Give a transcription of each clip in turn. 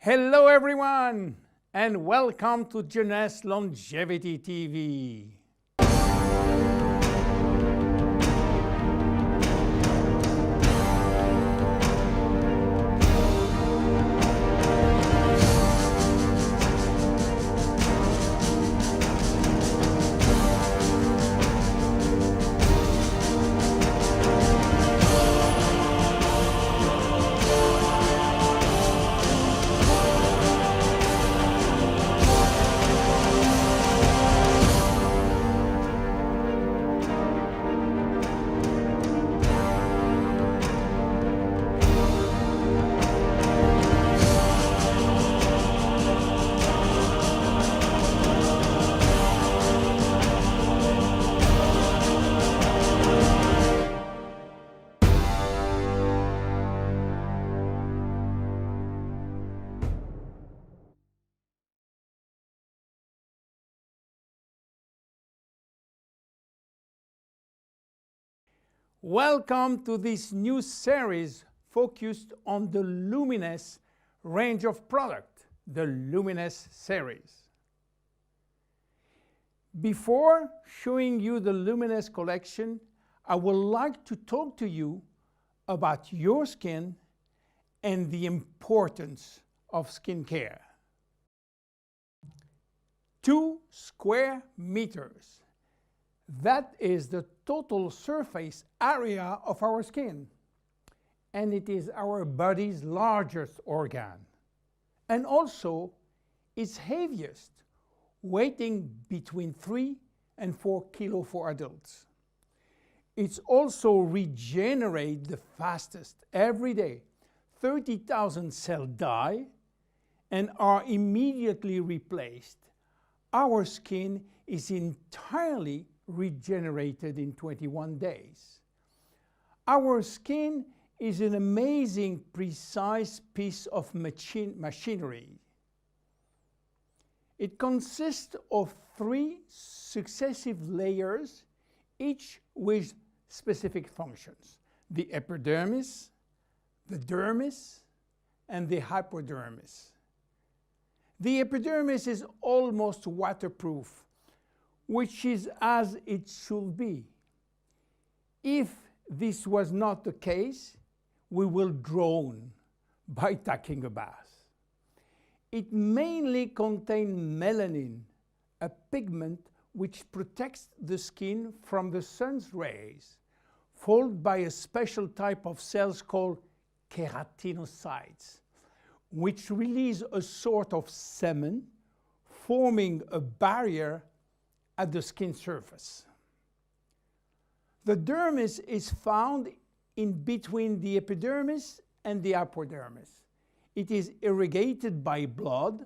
Hello everyone, and welcome to Jeunesse Longevity TV. Welcome to this new series focused on the Luminesce range of product, the Luminesce series. Before showing you the Luminesce collection, I would like to talk to you about your skin and the importance of skincare. 2 square meters. That is the total surface area of our skin, and it is our body's largest organ, and also its heaviest, weighing between 3 and 4 kilos for adults. It's also regenerate the fastest every day. 30,000 cells die and are immediately replaced. Our skin is entirely regenerated in 21 days. Our skin is an amazing, precise piece of machinery. It consists of 3 successive layers, each with specific functions: the epidermis, the dermis, and the hypodermis. The epidermis is almost waterproof, which is as it should be. If this was not the case, we will drown by taking a bath. It mainly contains melanin, a pigment which protects the skin from the sun's rays, followed by a special type of cells called keratinocytes, which release a sort of semen, forming a barrier at the skin surface. The dermis is found in between the epidermis and the hypodermis. It is irrigated by blood,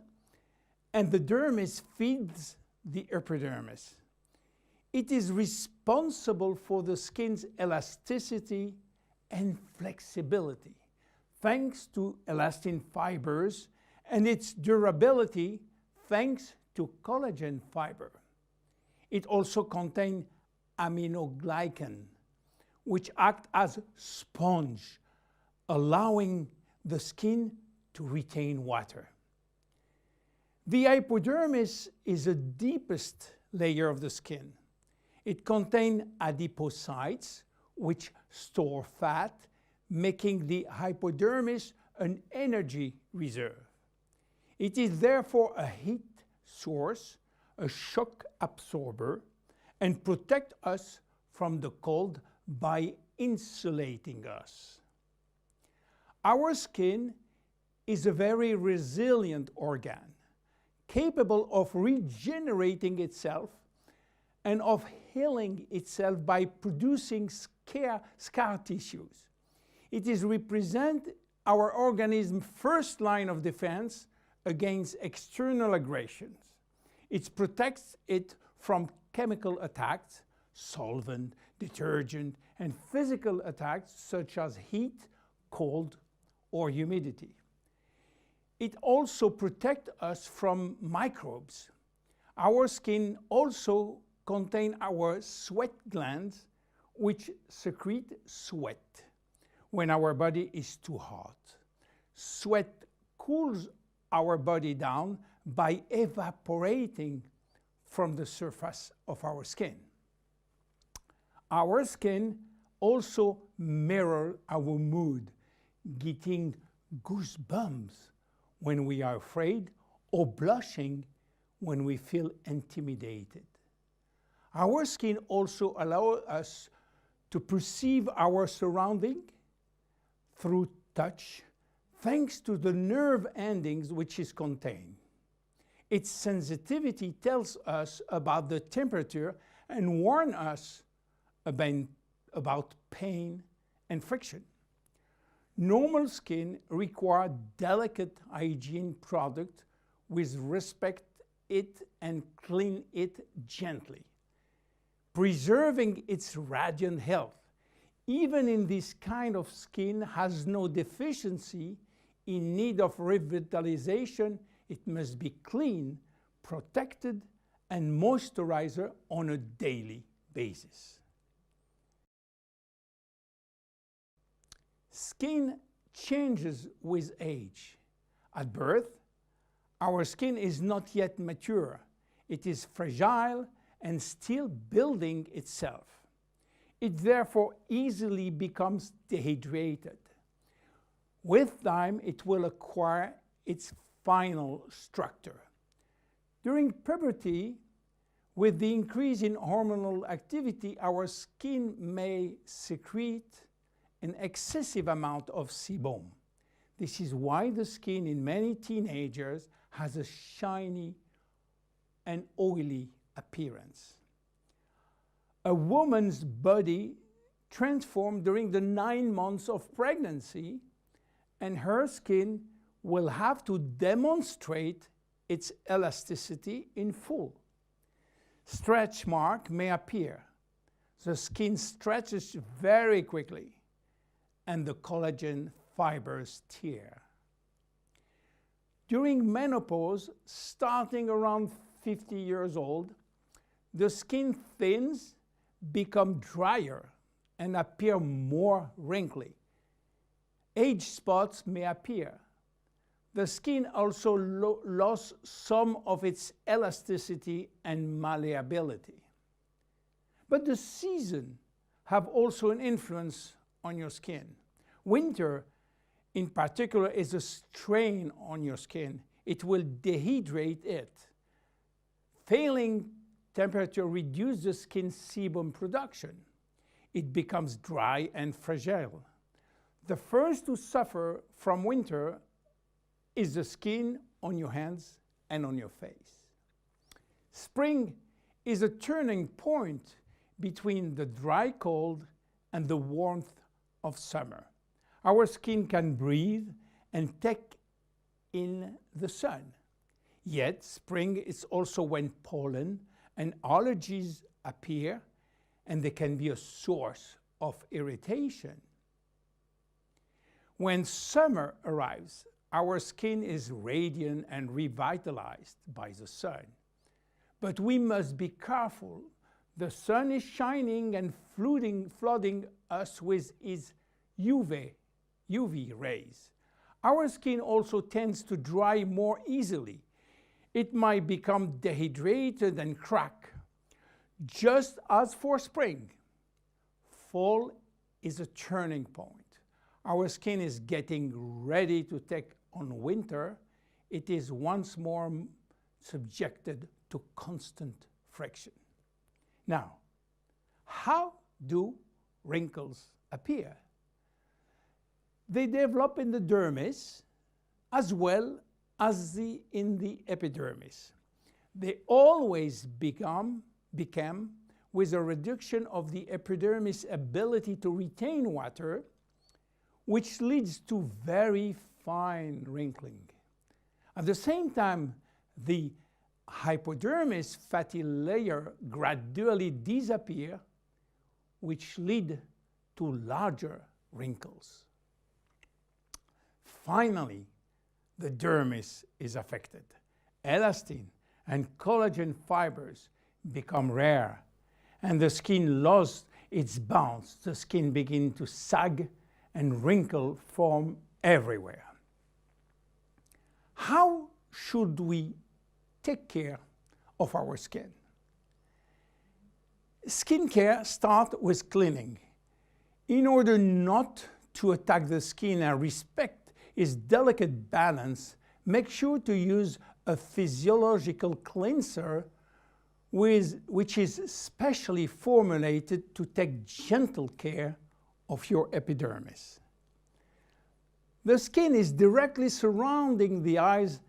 and the dermis feeds the epidermis. It is responsible for the skin's elasticity and flexibility, thanks to elastin fibers, and its durability, thanks to collagen fiber. It also contains aminoglycan, which act as sponge, allowing the skin to retain water. The hypodermis is the deepest layer of the skin. It contains adipocytes, which store fat, making the hypodermis an energy reserve. It is therefore a heat source, a shock absorber, and protect us from the cold by insulating us. Our skin is a very resilient organ, capable of regenerating itself and of healing itself by producing scar tissues. It is represent our organism's first line of defense against external aggressions. It protects it from chemical attacks, solvent, detergent, and physical attacks such as heat, cold, or humidity. It also protects us from microbes. Our skin also contains our sweat glands, which secrete sweat when our body is too hot. Sweat cools our body down by evaporating from the surface of our skin. Our skin also mirrors our mood, getting goosebumps when we are afraid or blushing when we feel intimidated. Our skin also allows us to perceive our surrounding through touch, thanks to the nerve endings which is contained. Its sensitivity tells us about the temperature and warns us about pain and friction. Normal skin requires delicate hygiene product with respect it and clean it gently, preserving its radiant health. Even in this kind of skin has no deficiency in need of revitalization, it must be clean, protected, and moisturized on a daily basis. Skin changes with age. At birth, our skin is not yet mature. It is fragile and still building itself. It therefore easily becomes dehydrated. With time, it will acquire its final structure. During puberty, with the increase in hormonal activity, our skin may secrete an excessive amount of sebum. This is why the skin in many teenagers has a shiny and oily appearance. A woman's body transforms during the 9 months of pregnancy, and her skin will have to demonstrate its elasticity in full. Stretch marks may appear. The skin stretches very quickly, and the collagen fibers tear. During menopause, starting around 50 years old, the skin thins, become drier, and appear more wrinkly. Age spots may appear. The skin also lost some of its elasticity and malleability. But the seasons have also an influence on your skin. Winter, in particular, is a strain on your skin. It will dehydrate it. Failing temperature reduces the skin sebum production. It becomes dry and fragile. The first to suffer from winter is the skin on your hands and on your face. Spring is a turning point between the dry cold and the warmth of summer. Our skin can breathe and take in the sun. Yet spring is also when pollen and allergies appear, and they can be a source of irritation. When summer arrives, our skin is radiant and revitalized by the sun. But we must be careful. The sun is shining and flooding us with its UV rays. Our skin also tends to dry more easily. It might become dehydrated and crack. Just as for spring, fall is a turning point. Our skin is getting ready to take on winter. It is once more subjected to constant friction. Now, how do wrinkles appear? They develop in the dermis as well as in the epidermis. They always become with a reduction of the epidermis' ability to retain water, which leads to very fine wrinkling. At the same time, the hypodermis fatty layer gradually disappear, which lead to larger wrinkles. Finally, the dermis is affected. Elastin and collagen fibers become rare, and the skin loses its bounce. The skin begins to sag and wrinkles form everywhere. how should we take care of our skin? Skincare starts with cleaning. In order not to attack the skin and respect its delicate balance, make sure to use a physiological cleanser which is specially formulated to take gentle care of your epidermis. The skin is directly surrounding the eyes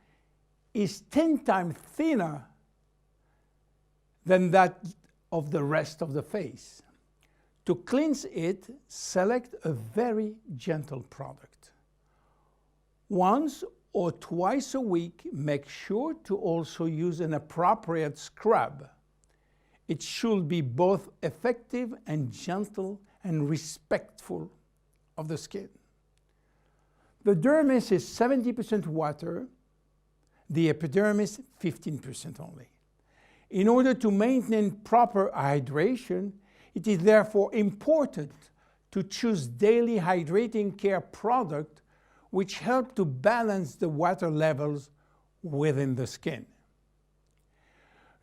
is 10 times thinner than that of the rest of the face. To cleanse it, select a very gentle product. Once or twice a week, make sure to also use an appropriate scrub. It should be both effective and gentle and respectful of the skin. The dermis is 70% water, the epidermis 15% only. In order to maintain proper hydration, it is therefore important to choose daily hydrating care products which help to balance the water levels within the skin.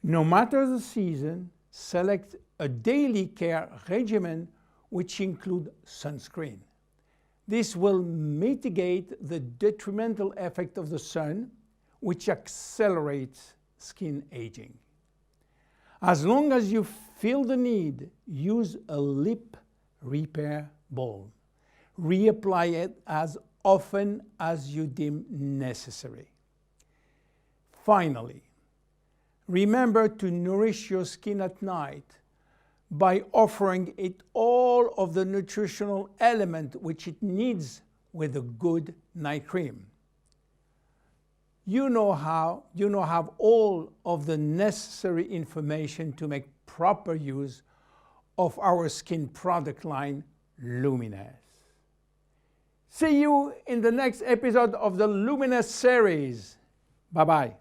No matter the season, select a daily care regimen which includes sunscreen. This will mitigate the detrimental effect of the sun, which accelerates skin aging. As long as you feel the need, use a lip repair balm. Reapply it as often as you deem necessary. Finally, remember to nourish your skin at night by offering it all of the nutritional element which it needs with a good night cream. You now have all of the necessary information to make proper use of our skin product line, Luminesce. See you in the next episode of the Luminesce series. Bye-bye.